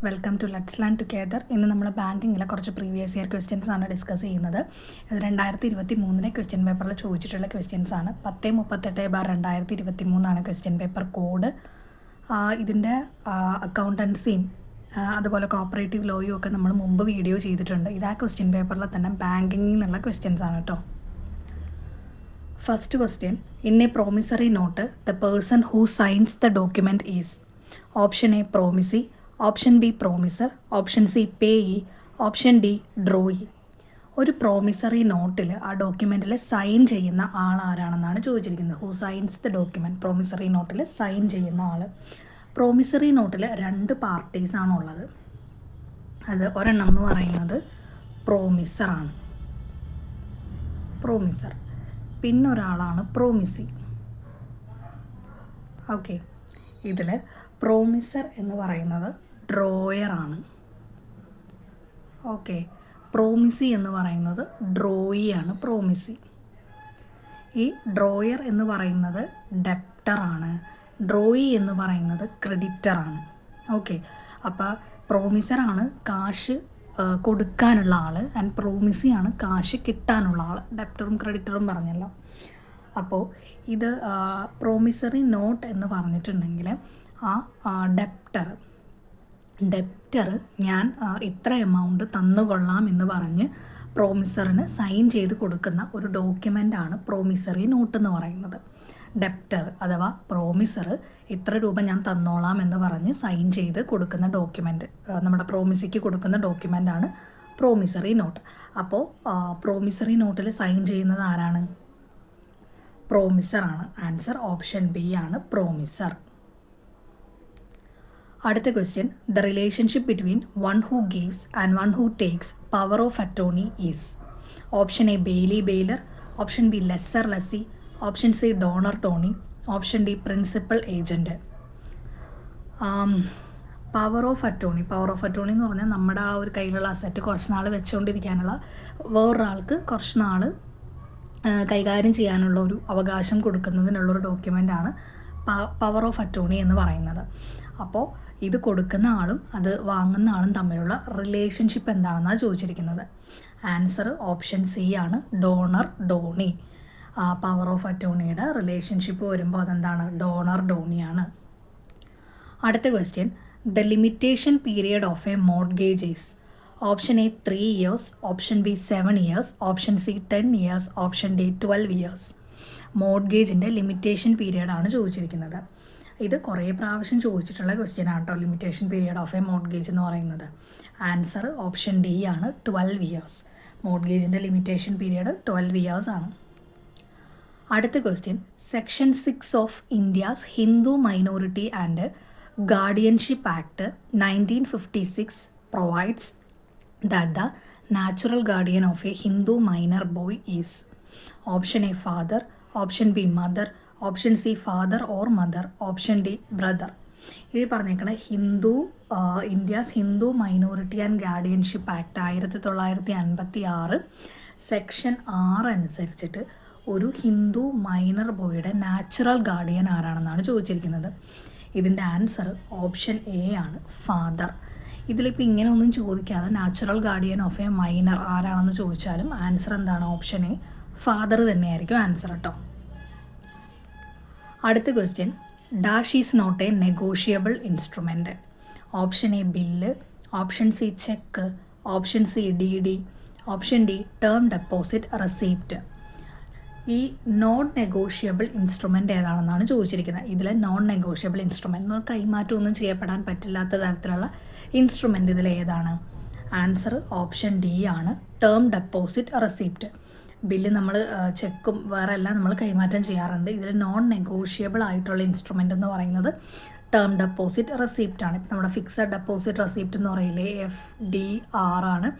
Welcome to let's learn together. ഇന്ന് നമ്മൾ ബാങ്കിങ്ങിലെ കുറച്ച് പ്രീവിയസ് ഇയർ ക്വസ്റ്റ്യൻസ് ആണ് ഡിസ്കസ് ചെയ്യുന്നത്. ഇത് 2023 ക്വസ്റ്റ്യൻ പേപ്പറിൽ ചോദിച്ചിട്ടുള്ള ക്വസ്റ്റ്യൻസ് ആണ്. 1038/2023 ക്വസ്റ്റ്യൻ പേപ്പർ കോഡ്. ഇതിൻ്റെ അക്കൗണ്ടൻസിയും അതുപോലെ കോപ്പറേറ്റീവ് ലോയും ഒക്കെ നമ്മൾ മുമ്പ് വീഡിയോ ചെയ്തിട്ടുണ്ട്. ഇത് ആ ക്വസ്റ്റ്യൻ പേപ്പറിൽ തന്നെ ബാങ്കിങ്ങിൽ നിന്നുള്ള ക്വസ്റ്റ്യൻസ് ആണ് കേട്ടോ. First question, in a promissory note the person who signs the document is option A promisee, option B promisor, option C payee, option D drawee. ഒരു പ്രോമിസറി നോട്ടിൽ ആ ഡോക്യുമെൻറ്റിൽ സൈൻ ചെയ്യുന്ന ആൾ ആരാണെന്നാണ് ചോദിച്ചിരിക്കുന്നത്. Who signs the document, promissory നോട്ടിൽ sign ചെയ്യുന്ന ആൾ. പ്രോമിസറി നോട്ടിൽ 2 പാർട്ടീസാണുള്ളത്. അത് ഒരെണ്ണം എന്ന് പറയുന്നത് പ്രോമിസറാണ്, പ്രോമിസർ. പിന്നൊരാളാണ് പ്രോമിസി. ഓക്കെ, ഇതിൽ പ്രോമിസർ എന്ന് പറയുന്നത് ഡ്രോയറാണ്. ഓക്കെ, പ്രോമിസി എന്ന് പറയുന്നത് ഡ്രോയിയാണ്. പ്രോമിസി. ഈ ഡ്രോയർ എന്ന് പറയുന്നത് ഡെപ്റ്ററാണ്, ഡ്രോയി എന്ന് പറയുന്നത് ക്രെഡിറ്ററാണ്. ഓക്കെ, അപ്പോൾ പ്രോമിസറാണ് കാശ് കൊടുക്കാനുള്ള ആൾ ആൻഡ് പ്രോമിസിയാണ് കാശ് കിട്ടാനുള്ള ആൾ. ഡെപ്റ്ററും ക്രെഡിറ്ററും പറഞ്ഞല്ലോ. അപ്പോൾ ഇത് പ്രോമിസറി നോട്ട് എന്ന് പറഞ്ഞിട്ടുണ്ടെങ്കിൽ ആ ഡെപ്റ്റർ ഞാൻ ഇത്ര എമൗണ്ട് തന്നുകൊള്ളാം എന്ന് പറഞ്ഞ് പ്രോമിസറിന് സൈൻ ചെയ്ത് കൊടുക്കുന്ന ഒരു ഡോക്യുമെൻ്റാണ് പ്രോമിസറി നോട്ട് എന്ന് പറയുന്നത്. ഡെപ്റ്റർ അഥവാ പ്രോമിസർ ഇത്ര രൂപ ഞാൻ തന്നോളാം എന്ന് പറഞ്ഞ് സൈൻ ചെയ്ത് കൊടുക്കുന്ന ഡോക്യുമെൻ്റ്, നമ്മുടെ പ്രോമിസിക്ക് കൊടുക്കുന്ന ഡോക്യുമെൻ്റാണ് പ്രോമിസറി നോട്ട്. അപ്പോൾ പ്രോമിസറി നോട്ടിൽ സൈൻ ചെയ്യുന്നത് ആരാണ്? പ്രോമിസറാണ്. ആൻസർ ഓപ്ഷൻ ബി ആണ്, പ്രോമിസർ. അടുത്ത question, the relationship between one who gives and one who takes power of attorney is option A Bailey baler, option B lesser lessee, option C donor Tony, option D principal agent. Power of attorney എന്ന് പറഞ്ഞാൽ നമ്മുടെ ആ ഒരു കയ്യിലുള്ള asset കുറച്ച് നാൾ വെച്ചുകൊണ്ടിരിക്കാനുള്ള, വേറൊരാൾക്ക് കുറച്ച് നാൾ കൈകാര്യം ചെയ്യാനുള്ള ഒരു അവകാശം കൊടുക്കുന്നതിനുള്ളൊരു ഡോക്യുമെൻ്റാണ് പവർ ഓഫ് അറ്റോർണി എന്ന് പറയുന്നത്. അപ്പോൾ ഇത് കൊടുക്കുന്ന ആളും അത് വാങ്ങുന്ന ആളും തമ്മിലുള്ള റിലേഷൻഷിപ്പ് എന്താണെന്നാണ് ചോദിച്ചിരിക്കുന്നത്. ആൻസർ ഓപ്ഷൻ സി ആണ്, ഡോണർ ഡോണി. പവർ ഓഫ് അറ്റോർണിയുടെ റിലേഷൻഷിപ്പ് വരുമ്പോൾ അതെന്താണ്? ഡോണർ ഡോണിയാണ്. അടുത്ത question, the limitation period of a mortgage is option A 3 years, option B 7 years, option C 10 years, option D 12 years. മോർട്ട്ഗേജിൻ്റെ ലിമിറ്റേഷൻ പീരിയഡാണ് ചോദിച്ചിരിക്കുന്നത്. ഇത് കുറേ പ്രാവശ്യം ചോദിച്ചിട്ടുള്ള ക്വസ്റ്റ്യൻ ആണ് കേട്ടോ, limitation period of a mortgage എന്ന് പറയുന്നത്. ആൻസർ ഓപ്ഷൻ ഡി ആണ്, 12 years. മോർട്ട്ഗേജിൻ്റെ ലിമിറ്റേഷൻ പീരിയഡ് 12 years ആണ്. അടുത്ത question, section 6 of India's Hindu minority and guardianship act 1956 provides that the natural guardian of a Hindu minor boy is option A father, option B mother, option C father or mother, option D brother. ഇത് പറഞ്ഞേക്കണ India's Hindu minority and guardianship act 1956 section 6 അനുസരിച്ചിട്ട് ഒരു Hindu minor ബോയുടെ natural guardian ആരാണെന്നാണ് ചോദിച്ചിരിക്കുന്നത്. ഇതിൻ്റെ answer option A ആണ്, father. ഇതിലിപ്പോൾ ഇങ്ങനെ ഒന്നും ചോദിക്കാതെ natural guardian of a minor ആരാണെന്ന് ചോദിച്ചാലും ആൻസർ എന്താണ്? ഓപ്ഷൻ എ, ഫാദർ തന്നെയായിരിക്കും ആൻസർ കേട്ടോ. അടുത്ത question, dash is not a negotiable instrument. Option A bill, option C cheque, option C DD, option D term deposit receipt. ഈ non negotiable instrument ഏതാണെന്നാണ് ചോദിച്ചിരിക്കുന്നത്. ഇതിൽ non negotiable instrument കൈമാറ്റമൊന്നും ചെയ്യപ്പെടാൻ പറ്റില്ലാത്ത തരത്തിലുള്ള instrument ഇതിൽ ഏതാണ്? ആൻസർ ഓപ്ഷൻ ഡി ആണ്, term deposit receipt. Bill നമ്മൾ ചെക്കും വേറെ എല്ലാം നമ്മൾ കൈമാറ്റം ചെയ്യാറുണ്ട്. ഇതിൽ നോൺ നെഗോഷ്യബിൾ ആയിട്ടുള്ള ഇൻസ്ട്രുമെൻ്റ് എന്ന് പറയുന്നത് ടേം ഡെപ്പോസിറ്റ് റെസിപ്റ്റ് ആണ്. ഇപ്പം നമ്മുടെ ഫിക്സഡ് ഡെപ്പോസിറ്റ് റെസിപ്റ്റ് എന്ന് പറയില്ലേ, FDR ആണ്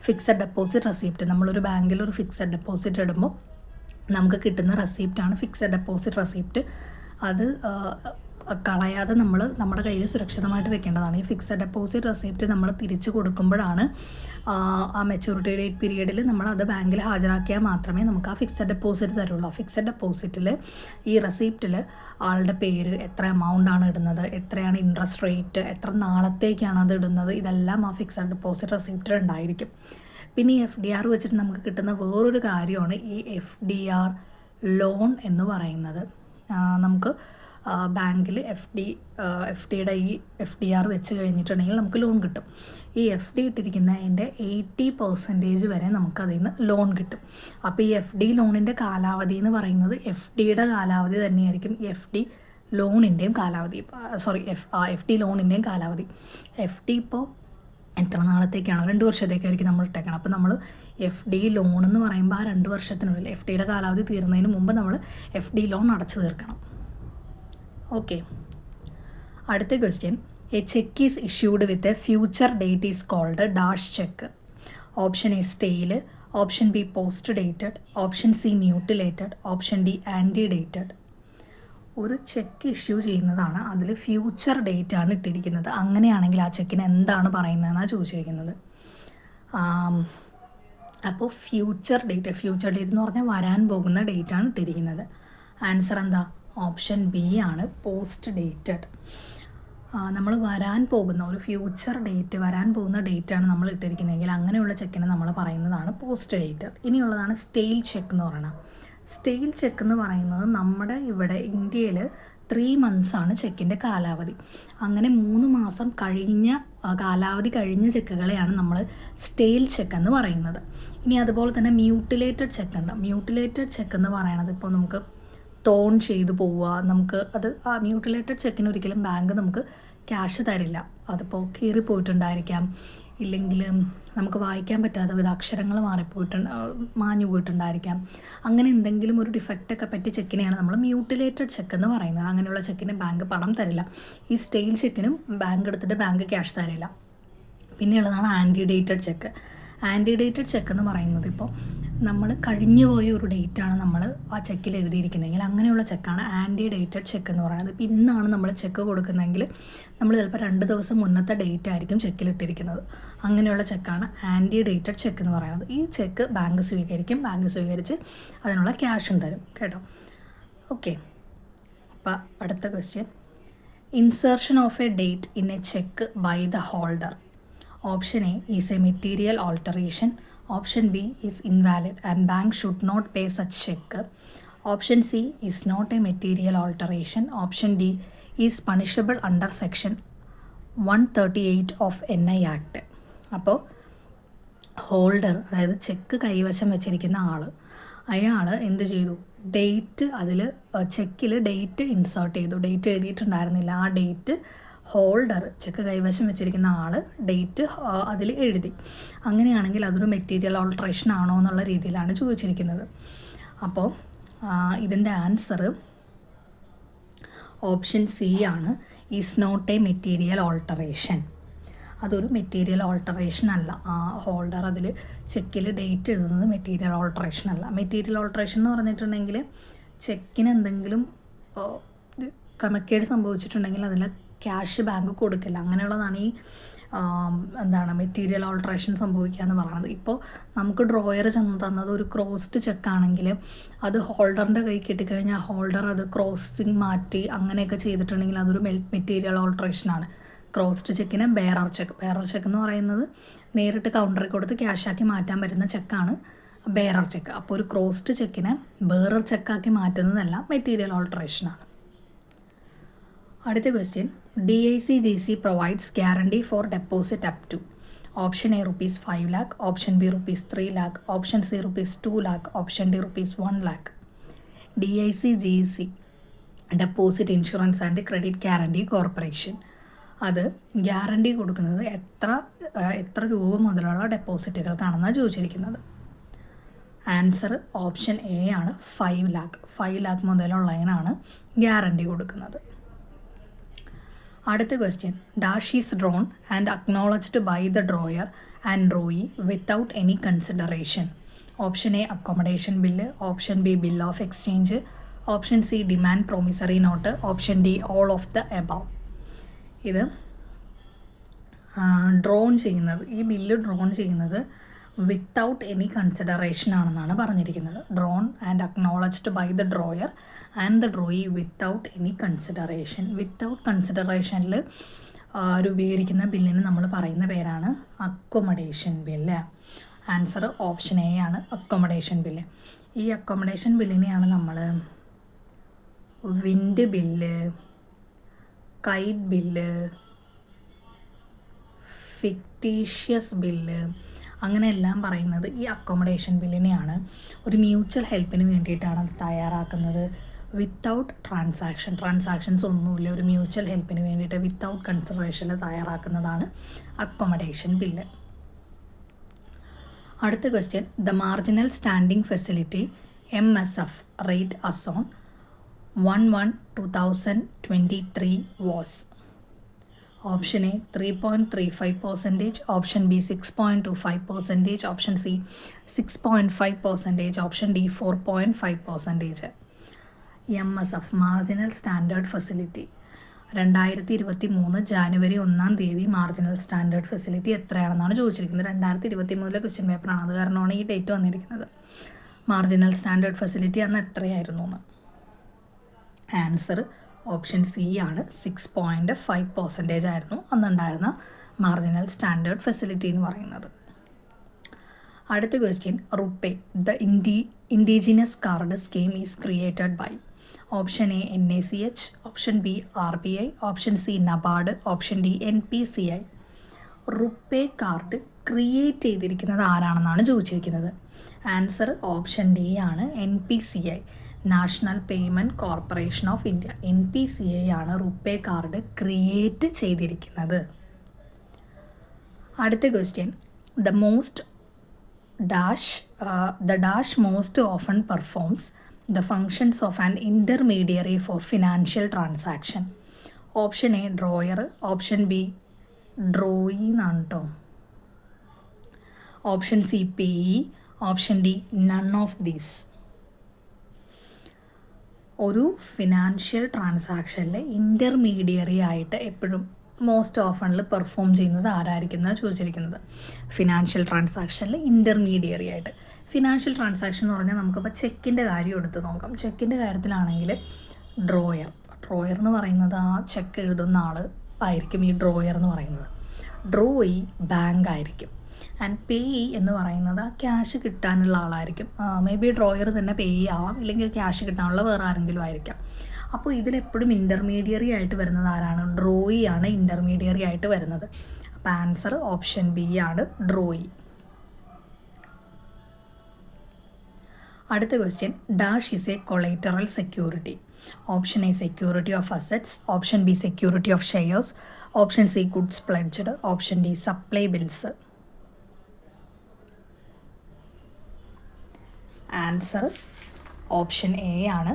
ഫിക്സഡ് ഡെപ്പോസിറ്റ് റെസിപ്റ്റ്. നമ്മളൊരു ബാങ്കിൽ ഒരു ഫിക്സഡ് ഡെപ്പോസിറ്റ് ഇടുമ്പോൾ നമുക്ക് കിട്ടുന്ന റെസിപ്റ്റാണ് ഫിക്സഡ് ഡെപ്പോസിറ്റ് റെസിപ്റ്റ്. അത് കളയാതെ നമ്മൾ നമ്മുടെ കയ്യിൽ സുരക്ഷിതമായിട്ട് വെക്കേണ്ടതാണ്. ഈ ഫിക്സഡ് ഡെപ്പോസിറ്റ് റെസിപ്റ്റ് നമ്മൾ തിരിച്ചു കൊടുക്കുമ്പോഴാണ് ആ മെച്യൂരിറ്റി ഡേറ്റ് പീരീഡിൽ നമ്മളത് ബാങ്കിൽ ഹാജരാക്കിയാൽ മാത്രമേ നമുക്ക് ആ ഫിക്സഡ് ഡെപ്പോസിറ്റ് തരുള്ളൂ. ഫിക്സഡ് ഡെപ്പോസിറ്റിൽ ഈ റെസിപ്റ്റിൽ ആളുടെ പേര്, എത്ര എമൗണ്ടാണ് ഇടുന്നത്, എത്രയാണ് ഇൻട്രസ്റ്റ് റേറ്റ്, എത്ര നാളത്തേക്കാണ് അത് ഇടുന്നത്, ഇതെല്ലാം ആ ഫിക്സഡ് ഡെപ്പോസിറ്റ് റെസിപ്റ്റിൽ ഉണ്ടായിരിക്കും. പിന്നെ ഈ FDR വെച്ചിട്ട് നമുക്ക് കിട്ടുന്ന വേറൊരു കാര്യമാണ് ഈ FDR ലോൺ എന്ന് പറയുന്നത്. നമുക്ക് ബാങ്കിൽ FDയുടെ ഈ FDR വെച്ച് കഴിഞ്ഞിട്ടുണ്ടെങ്കിൽ നമുക്ക് ലോൺ കിട്ടും. ഈ FD ഇട്ടിരിക്കുന്നതിൻ്റെ 80% വരെ നമുക്കതിൽ നിന്ന് ലോൺ കിട്ടും. അപ്പോൾ ഈ FD ലോണിൻ്റെ കാലാവധി എന്ന് പറയുന്നത് FDയുടെ കാലാവധി തന്നെയായിരിക്കും FD ലോണിൻ്റെയും കാലാവധി. FD ലോണിൻ്റെയും കാലാവധി. FD ഇപ്പോൾ എത്ര നാളത്തേക്കാണോ, 2 വർഷത്തേക്കായിരിക്കും നമ്മൾ ഇട്ടേക്കണം. അപ്പോൾ നമ്മൾ FD ലോൺ എന്ന് പറയുമ്പോൾ ആ 2 വർഷത്തിനുള്ളിൽ FDയുടെ കാലാവധി തീർന്നതിന് മുമ്പ് നമ്മൾ FD ലോൺ അടച്ചു തീർക്കണം. ഓക്കെ, അടുത്ത question. A cheque is issued with a future date is called dash cheque. Option A stale, option B post dated, option C mutilated, option D ante dated. ഒരു ചെക്ക് ഇഷ്യൂ ചെയ്യുന്നതാണ്, അതിൽ future date ആണ് ഇട്ടിരിക്കുന്നത്. അങ്ങനെയാണെങ്കിൽ ആ ചെക്കിന് എന്താണ് പറയുന്നതെന്നാണ് ചോദിച്ചിരിക്കുന്നത്. അപ്പോൾ ഫ്യൂച്ചർ ഡേറ്റ് എന്ന് പറഞ്ഞാൽ വരാൻ പോകുന്ന ഡേറ്റാണ് ഇട്ടിരിക്കുന്നത്. ആൻസർ എന്താ? ഓപ്ഷൻ ബി ആണ്, പോസ്റ്റ് ഡേറ്റഡ്. നമ്മൾ വരാൻ പോകുന്ന ഒരു ഫ്യൂച്ചർ ഡേറ്റ്, വരാൻ പോകുന്ന ഡേറ്റാണ് നമ്മൾ ഇട്ടിരിക്കുന്നതെങ്കിൽ അങ്ങനെയുള്ള ചെക്കിന് നമ്മൾ പറയുന്നതാണ് പോസ്റ്റ് ഡേറ്റഡ്. ഇനിയുള്ളതാണ് സ്റ്റെയിൽ ചെക്ക് എന്ന് പറയുന്നത്. സ്റ്റെയിൽ ചെക്ക് എന്ന് പറയുന്നത് നമ്മുടെ ഇവിടെ ഇന്ത്യയിൽ 3 months ആണ് ചെക്കിൻ്റെ കാലാവധി. അങ്ങനെ 3 മാസം കഴിഞ്ഞ കാലാവധി കഴിഞ്ഞ ചെക്കുകളെയാണ് നമ്മൾ സ്റ്റെയിൽ ചെക്ക് എന്ന് പറയുന്നത്. ഇനി അതുപോലെ തന്നെ മ്യൂട്ടിലേറ്റഡ് ചെക്ക് ഉണ്ട്. മ്യൂട്ടിലേറ്റഡ് ചെക്ക് എന്ന് പറയുന്നത് ഇപ്പോൾ നമുക്ക് ടോൺ ചെയ്തു പോവുക, നമുക്ക് അത് ആ മ്യൂട്ടിലേറ്റഡ് ചെക്കിന് ഒരിക്കലും ബാങ്ക് നമുക്ക് ക്യാഷ് തരില്ല. അതിപ്പോൾ കീറിപ്പോയിട്ടുണ്ടായിരിക്കാം, ഇല്ലെങ്കിൽ നമുക്ക് വായിക്കാൻ പറ്റാത്ത വിധ അക്ഷരങ്ങൾ മാഞ്ഞു പോയിട്ടുണ്ടായിരിക്കാം. അങ്ങനെ എന്തെങ്കിലും ഒരു ഡിഫക്റ്റൊക്കെ പറ്റിയ ചെക്കിനെയാണ് നമ്മൾ മ്യൂട്ടിലേറ്റഡ് ചെക്ക് എന്ന് പറയുന്നത്. അങ്ങനെയുള്ള ചെക്കിന് ബാങ്ക് പണം തരില്ല. ഈ സ്റ്റെയിൽ ചെക്കിനും ബാങ്ക് എടുത്തിട്ട് ബാങ്ക് ക്യാഷ് തരില്ല. പിന്നെയുള്ളതാണ് ante dated cheque. Ante dated cheque എന്ന് പറയുന്നത് ഇപ്പോൾ നമ്മൾ കഴിഞ്ഞു പോയ ഒരു ഡേറ്റാണ് നമ്മൾ ആ ചെക്കിൽ എഴുതിയിരിക്കുന്നതെങ്കിൽ അങ്ങനെയുള്ള ചെക്കാണ് ആൻറ്റി ഡേറ്റഡ് ചെക്ക് എന്ന് പറയുന്നത്. ഇപ്പോൾ ഇന്നാണ് നമ്മൾ ചെക്ക് കൊടുക്കുന്നതെങ്കിൽ നമ്മൾ ചിലപ്പോൾ 2 ദിവസം മുന്നത്തെ ഡേറ്റ് ആയിരിക്കും ചെക്കിലിട്ടിരിക്കുന്നത്. അങ്ങനെയുള്ള ചെക്കാണ് ആൻറ്റി ഡേറ്റഡ് ചെക്ക് എന്ന് പറയുന്നത്. ഈ ചെക്ക് ബാങ്ക് സ്വീകരിക്കും. ബാങ്ക് സ്വീകരിച്ച് അതിനുള്ള ക്യാഷും തരും കേട്ടോ. ഓക്കെ, അപ്പോൾ അടുത്ത question. Insertion of a date in a cheque by the holder. Option A is a material alteration. Option B is invalid and bank should not pay such check. Option C is not a material alteration. Option D is punishable under section 138 of NI Act. അപ്പോൾ holder, അതായത് check കൈവശം വെച്ചിരിക്കുന്ന അയാൾ എന്ത് ചെയ്തു? Date അതിൽ ചെക്കിൽ date insert ചെയ്തു. ഡേറ്റ് എഴുതിയിട്ടുണ്ടായിരുന്നില്ല. ആ ഡേറ്റ് ഹോൾഡർ, ചെക്ക് കൈവശം വെച്ചിരിക്കുന്ന ഡേറ്റ് അതിൽ എഴുതി. അങ്ങനെയാണെങ്കിൽ അതൊരു മെറ്റീരിയൽ ഓൾട്ടറേഷൻ ആണോ എന്നുള്ള രീതിയിലാണ് ചോദിച്ചിരിക്കുന്നത്. അപ്പോൾ ഇതിൻ്റെ ആൻസർ ഓപ്ഷൻ സി ആണ്, is not a material alteration. അതൊരു മെറ്റീരിയൽ ഓൾട്ടറേഷൻ അല്ല. ആ ഹോൾഡർ അതിൽ ചെക്കിൽ ഡേറ്റ് എഴുതുന്നത് മെറ്റീരിയൽ ഓൾട്ടറേഷൻ അല്ല. മെറ്റീരിയൽ ഓൾട്ടറേഷൻ എന്ന് പറഞ്ഞിട്ടുണ്ടെങ്കിൽ ചെക്കിന് എന്തെങ്കിലും ക്രമക്കേട് സംഭവിച്ചിട്ടുണ്ടെങ്കിൽ അതിൽ ക്യാഷ് ബാങ്ക് കൊടുക്കില്ല. അങ്ങനെയുള്ളതാണ് ഈ മെറ്റീരിയൽ ഓൾട്ടറേഷൻ സംഭവിക്കുക എന്ന് പറയുന്നത്. ഇപ്പോൾ നമുക്ക് ഡ്രോയർ തന്നത് ഒരു ക്രോസ്ഡ് ചെക്കാണെങ്കിൽ അത് ഹോൾഡറിൻ്റെ കൈ കിട്ടിക്കഴിഞ്ഞാൽ ഹോൾഡർ അത് ക്രോസിങ് മാറ്റി അങ്ങനെയൊക്കെ ചെയ്തിട്ടുണ്ടെങ്കിൽ അതൊരു മെറ്റീരിയൽ ഓൾട്ടറേഷനാണ്. ക്രോസ്ഡ് ചെക്കിന് ബെയറർ ചെക്ക് എന്ന് പറയുന്നത് നേരിട്ട് കൗണ്ടറിൽ കൊടുത്ത് ക്യാഷാക്കി മാറ്റാൻ പറ്റുന്ന ചെക്കാണ് ബെയറർ ചെക്ക്. അപ്പോൾ ഒരു ക്രോസ്ഡ് ചെക്കിനെ ബെയറർ ചെക്കാക്കി മാറ്റുന്നതല്ല, മെറ്റീരിയൽ ഓൾട്ടറേഷനാണ്. അടുത്ത question. DICGC provides guarantee for deposit up to. Option A ₹5 lakh, option B ₹3 lakh, option C ₹2 lakh, option D ₹1 lakh. DICGC deposit insurance and credit guarantee corporation. അത് guarantee കൊടുക്കുന്നത് എത്ര രൂപ മുതലുള്ള ഡെപ്പോസിറ്റുകൾക്കാണെന്നാണ് ചോദിച്ചിരിക്കുന്നത്. Answer option A ആണ്, 5 lakh. 5 lakh മുതലുള്ളതിനാണ് guarantee കൊടുക്കുന്നത്. അടുത്ത question. Dash is drawn and acknowledged by the drawer and drawee without any consideration. Option A accommodation bill, option B bill of exchange, option C demand promissory note, option D all of the above. ഇത് drawn ചെയ്യുന്നത്, ഈ bill drawn ചെയ്യുന്നത് without any consideration ആണെന്നാണ് പറഞ്ഞിരിക്കുന്നത്. Drawn and acknowledged by the drawer and the drawee without any consideration. Without കൺസിഡറേഷനിൽ രൂപീകരിക്കുന്ന ബില്ലിന് നമ്മൾ പറയുന്ന പേരാണ് accommodation bill. Answer option A ആണ്, അക്കൊമഡേഷൻ ബില്ല്. ഈ അക്കൊമഡേഷൻ ബില്ലിനെയാണ് നമ്മൾ wind bill, KITE bill, fictitious bill അങ്ങനെയെല്ലാം പറയുന്നത് ഈ അക്കോമഡേഷൻ ബില്ലിനെയാണ്. ഒരു മ്യൂച്വൽ ഹെൽപ്പിന് വേണ്ടിയിട്ടാണ് അത് തയ്യാറാക്കുന്നത്. വിത്തൗട്ട് ട്രാൻസാക്ഷൻസ് ഒന്നുമില്ല, ഒരു മ്യൂച്വൽ ഹെൽപ്പിന് വേണ്ടിയിട്ട് വിത്തൗട്ട് കൺസിഡറേഷനിൽ തയ്യാറാക്കുന്നതാണ് അക്കോമഡേഷൻ ബില്ല്. അടുത്ത question, the marginal standing facility MSF rate as on 1/1/2023 was. Option A 3.35%, option B 6.25%, option C 6.5%, option D 4.5%. MSF marginal standard facility 2023 January 1 marginal standard facility എത്രയാണെന്നാണ് ചോദിച്ചിരിക്കുന്നത്. 2023 question പേപ്പറാണ്, അത് കാരണമാണ് ഈ ഡേറ്റ് വന്നിരിക്കുന്നത്. മാർജിനൽ സ്റ്റാൻഡേർഡ് ഫെസിലിറ്റി അന്ന് എത്രയായിരുന്നു എന്ന്. ആൻസർ ഓപ്ഷൻ സി ആണ്, 6.5% ആയിരുന്നു അന്നുണ്ടായിരുന്ന മാർജിനൽ സ്റ്റാൻഡേർഡ് ഫെസിലിറ്റി എന്ന് പറയുന്നത്. അടുത്ത question, RuPay the indigenous card scheme is created by. Option A NACH, option B RBI, option C NABARD, option D NPCI. RuPay card create ചെയ്തിരിക്കുന്നത് ആരാണെന്നാണ് ചോദിച്ചിരിക്കുന്നത്. ആൻസർ ഓപ്ഷൻ ഡി ആണ്, NPCI, National Payment Corporation of India. NPCI ആണ് RuPay card create ചെയ്തിരിക്കുന്നത്. അടുത്ത question, the dash most often performs the functions of an intermediary for financial transaction. Option A drawer, option B drawee എന്നാണ് കേട്ടോ, option C payee, option D none of these. ഒരു financial ട്രാൻസാക്ഷനിൽ intermediary ആയിട്ട് എപ്പോഴും most ഓഫണിൽ perform ചെയ്യുന്നത് ആരായിരിക്കുന്നത് ചോദിച്ചിരിക്കുന്നത്. Financial ട്രാൻസാക്ഷനിൽ intermediary ആയിട്ട്. Financial transaction എന്ന് പറഞ്ഞാൽ നമുക്കിപ്പോൾ ചെക്കിൻ്റെ കാര്യം എടുത്ത് നോക്കാം. ചെക്കിൻ്റെ കാര്യത്തിലാണെങ്കിൽ ഡ്രോയർ എന്ന് പറയുന്നത് ആ ചെക്ക് എഴുതുന്ന ആൾ ആയിരിക്കും ഈ ഡ്രോയർ എന്ന് പറയുന്നത്. ഡ്രോയി ബാങ്ക് ആയിരിക്കും. ആൻഡ് പേയി എന്ന് പറയുന്നത് ആ ക്യാഷ് കിട്ടാനുള്ള ആളായിരിക്കും. മേ ബി ഡ്രോയർ തന്നെ പേയി ആവാം, ഇല്ലെങ്കിൽ ക്യാഷ് കിട്ടാനുള്ള വേറെ ആരെങ്കിലും ആയിരിക്കാം. അപ്പോൾ ഇതിലെപ്പോഴും ഇൻ്റർമീഡിയറി ആയിട്ട് വരുന്നത് ആരാണ്? ഡ്രോയി ആണ് ഇൻ്റർമീഡിയറി ആയിട്ട് വരുന്നത്. അപ്പോൾ ആൻസർ ഓപ്ഷൻ ബി ആണ്, ഡ്രോയി. അടുത്ത question, dash is a collateral security. Option A security of assets, option B security of shares, option C goods pledged, option D supply bills. Answer option A ആണ്,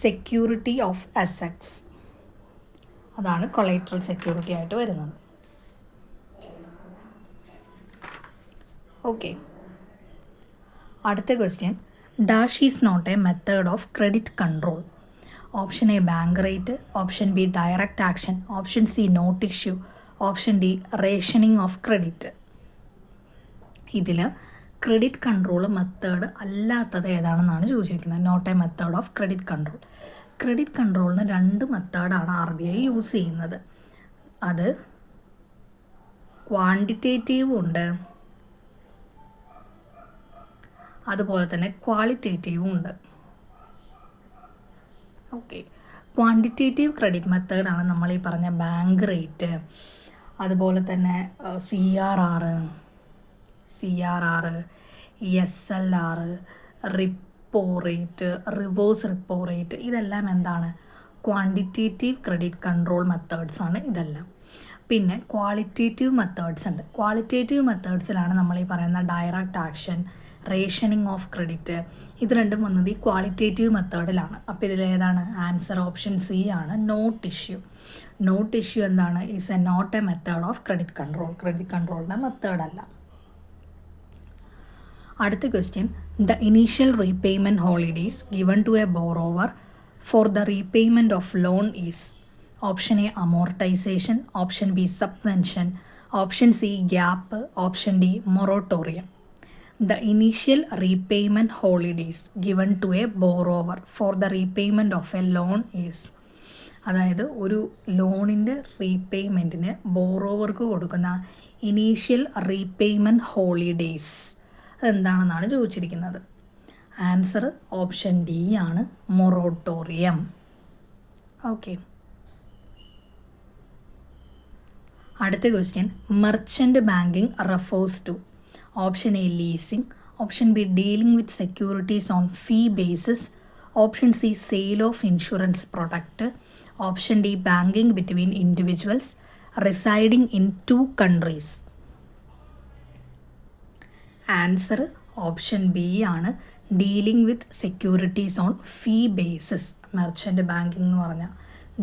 security of assets. അതാണ് collateral security ആയിട്ട് വരുന്നത്. Okay, അടുത്ത question, dash is not a method of credit control. Option A bank rate, option B direct action, option C note issue, option D rationing of credit. ഇതിൽ credit control method അല്ലാത്തത് ഏതാണെന്നാണ് ചോദിച്ചിരിക്കുന്നത്. Not a method of credit control. Credit കൺട്രോളിന് 2 മെത്തേഡാണ് RBI use ചെയ്യുന്നത്. അത് ക്വാണ്ടിറ്റേറ്റീവും ഉണ്ട്, അതുപോലെ തന്നെ ക്വാളിറ്റേറ്റീവും ഉണ്ട്. ഓക്കെ, ക്വാണ്ടിറ്റേറ്റീവ് ക്രെഡിറ്റ് മെത്തേഡാണ് നമ്മൾ ഈ പറഞ്ഞ ബാങ്ക് റേറ്റ്, അതുപോലെ തന്നെ CRR, SLR, repo rate, reverse repo rate. ഇതെല്ലാം എന്താണ്? ക്വാണ്ടിറ്റേറ്റീവ് ക്രെഡിറ്റ് കൺട്രോൾ മെത്തേഡ്സ് ആണ് ഇതെല്ലാം. പിന്നെ ക്വാളിറ്റേറ്റീവ് മെത്തേഡ്സ് ഉണ്ട്. ക്വാളിറ്റേറ്റീവ് മെത്തേഡ്സിലാണ് നമ്മൾ ഈ പറയുന്ന direct action, rationing of credit, ഇത് രണ്ടും വന്നത് ഈ ക്വാളിറ്റേറ്റീവ് മെത്തേഡിലാണ്. അപ്പോൾ ഇതിലേതാണ്? ആൻസർ ഓപ്ഷൻ സി ആണ്, നോട്ട് ഇഷ്യൂ. നോട്ട് ഇഷ്യൂ എന്താണ്? Is a not a method of credit control. Credit കൺട്രോളിൻ്റെ മെത്തേഡല്ല. അടുത്ത question, the initial repayment holidays given to a borrower for the repayment of loan is. Option A amortisation, option B subvention, option C gap, option D moratorium. The initial repayment holidays given to a borrower for the repayment of a loan is. അതായത് ഒരു ലോണിൻ്റെ റീപേയ്മെൻറ്റിന് ബോറോവർക്ക് കൊടുക്കുന്ന initial repayment holidays എന്താണെന്നാണ് ചോദിച്ചിരിക്കുന്നത്. Answer option D ആണ്, moratorium. Okay. അടുത്ത question, merchant banking refers to. Option A leasing, option B dealing with securities on fee basis, option C sale of insurance product, option D banking between individuals residing in 2 countries. Answer option B ആണ്, dealing with securities on fee basis. Merchant banking എന്ന് പറഞ്ഞാൽ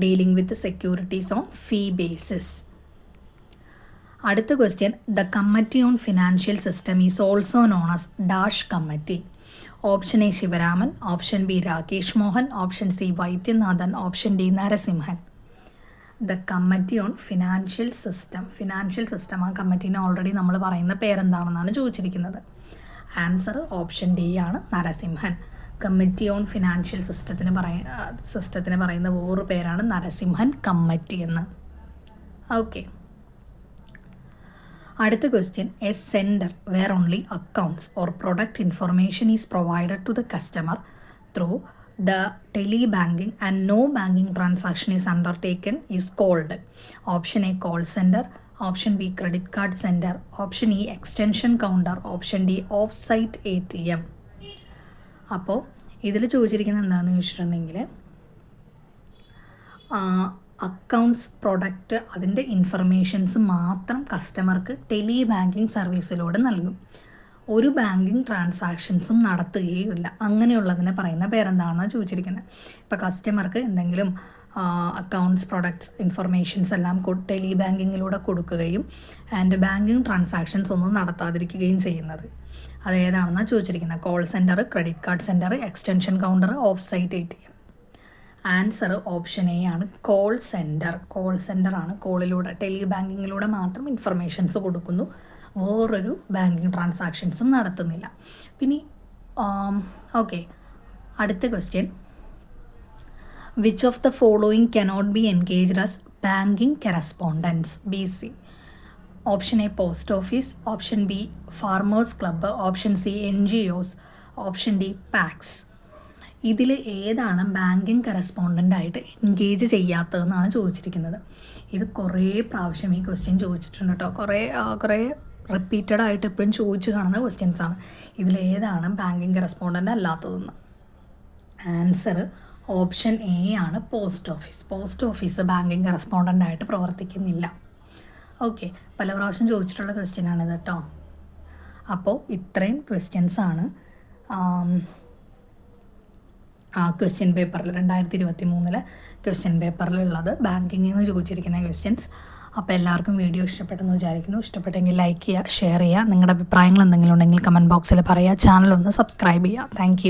dealing with securities on fee basis. അടുത്ത question, the committee on financial system is also known as dash committee. Option A Sivaraman, option B Rakesh Mohan, option C Vaidyanathan, option D Narasimhan. The committee on financial system ആ കമ്മിറ്റീനെ already നമ്മൾ പറയുന്ന പേരെന്താണെന്നാണ് ചോദിച്ചിരിക്കുന്നത്. Answer option D ആണ്, Narasimhan. Committee on financial സിസ്റ്റത്തിന് പറയുന്ന വേറൊരു പേരാണ് നരസിംഹൻ കമ്മിറ്റി എന്ന്. ഓക്കെ. അടുത്ത question, a centre where only accounts or product information is provided to the customer through the tele banking and no banking transaction is undertaken is called. Option A call centre, option B credit card centre, option E extension counter, option D off site ATM. അപ്പോൾ ഇതിൽ ചോദിച്ചിരിക്കുന്നത് എന്താണെന്ന് ചോദിച്ചിട്ടുണ്ടെങ്കിൽ accounts product അതിൻ്റെ informations മാത്രം കസ്റ്റമർക്ക് tele banking സർവീസിലൂടെ നൽകും. ഒരു ബാങ്കിങ് ട്രാൻസാക്ഷൻസും നടത്തുകയില്ല. അങ്ങനെയുള്ളതിനെ പറയുന്ന പേരെന്താണെന്നാണ് ചോദിച്ചിരിക്കുന്നത്. ഇപ്പോൾ കസ്റ്റമർക്ക് എന്തെങ്കിലും അക്കൗണ്ട്സ് പ്രൊഡക്ട്സ് ഇൻഫർമേഷൻസ് എല്ലാം ടെലി ബാങ്കിങ്ങിലൂടെ കൊടുക്കുകയും ആൻഡ് ബാങ്കിങ് ട്രാൻസാക്ഷൻസ് ഒന്നും നടത്താതിരിക്കുകയും ചെയ്യുന്നത് അതേതാണെന്നാണ് ചോദിച്ചിരിക്കുന്നത്. Call centre, credit card centre, extension counter, off site ATM. Answer option A ആണ്, കോൾ സെൻറ്റർ ആണ്. കോളിലൂടെ ടെലി ബാങ്കിങ്ങിലൂടെ മാത്രം ഇൻഫർമേഷൻസ് കൊടുക്കുന്നു, വേറൊരു ബാങ്കിങ് ട്രാൻസാക്ഷൻസും നടത്തുന്നില്ല. പിന്നെ ഓക്കെ, അടുത്ത question, which of the following cannot be engaged as banking correspondence BC. Option A post office, option B farmers club, option C NGOs, option D PACS. ഇതിൽ ഏതാണ് ബാങ്കിങ് കറസ്പോണ്ടൻ്റായിട്ട് എൻഗേജ് ചെയ്യാത്തതെന്നാണ് ചോദിച്ചിരിക്കുന്നത്. ഇത് കുറേ പ്രാവശ്യം ഈ ക്വസ്റ്റ്യൻ ചോദിച്ചിട്ടുണ്ട് കേട്ടോ. കുറേ റിപ്പീറ്റഡ് ആയിട്ട് എപ്പോഴും ചോദിച്ചു കാണുന്ന ക്വസ്റ്റ്യൻസാണ്. ഇതിലേതാണ് ബാങ്കിങ് കറസ്പോണ്ടൻ്റ് അല്ലാത്തതെന്ന്. ആൻസർ ഓപ്ഷൻ എ ആണ്, പോസ്റ്റ് ഓഫീസ് ബാങ്കിങ് കറസ്പോണ്ടൻ്റായിട്ട് പ്രവർത്തിക്കുന്നില്ല. ഓക്കെ, പല പ്രാവശ്യം ചോദിച്ചിട്ടുള്ള ക്വസ്റ്റ്യനാണിത് കേട്ടോ. അപ്പോൾ ഇത്രയും ക്വസ്റ്റ്യൻസാണ് ക്വസ്റ്റ്യൻ പേപ്പറിൽ 2023 ക്വസ്റ്റ്യൻ പേപ്പറിലുള്ളത്, ബാങ്കിങ്ങിൽ നിന്ന് ചോദിച്ചിരിക്കുന്ന ക്വസ്റ്റ്യൻസ്. അപ്പോൾ എല്ലാവർക്കും വീഡിയോ ഇഷ്ടപ്പെട്ടെന്ന് വിചാരിക്കുന്നു. ഇഷ്ടപ്പെട്ടെങ്കിൽ ലൈക്ക് ചെയ്യുക, ഷെയർ ചെയ്യുക. നിങ്ങളുടെ അഭിപ്രായങ്ങൾ എന്തെങ്കിലും ഉണ്ടെങ്കിൽ കമൻറ്റ് ബോക്സിൽ പറയുക. ചാനൽ ഒന്ന് സബ്സ്ക്രൈബ് ചെയ്യുക. താങ്ക്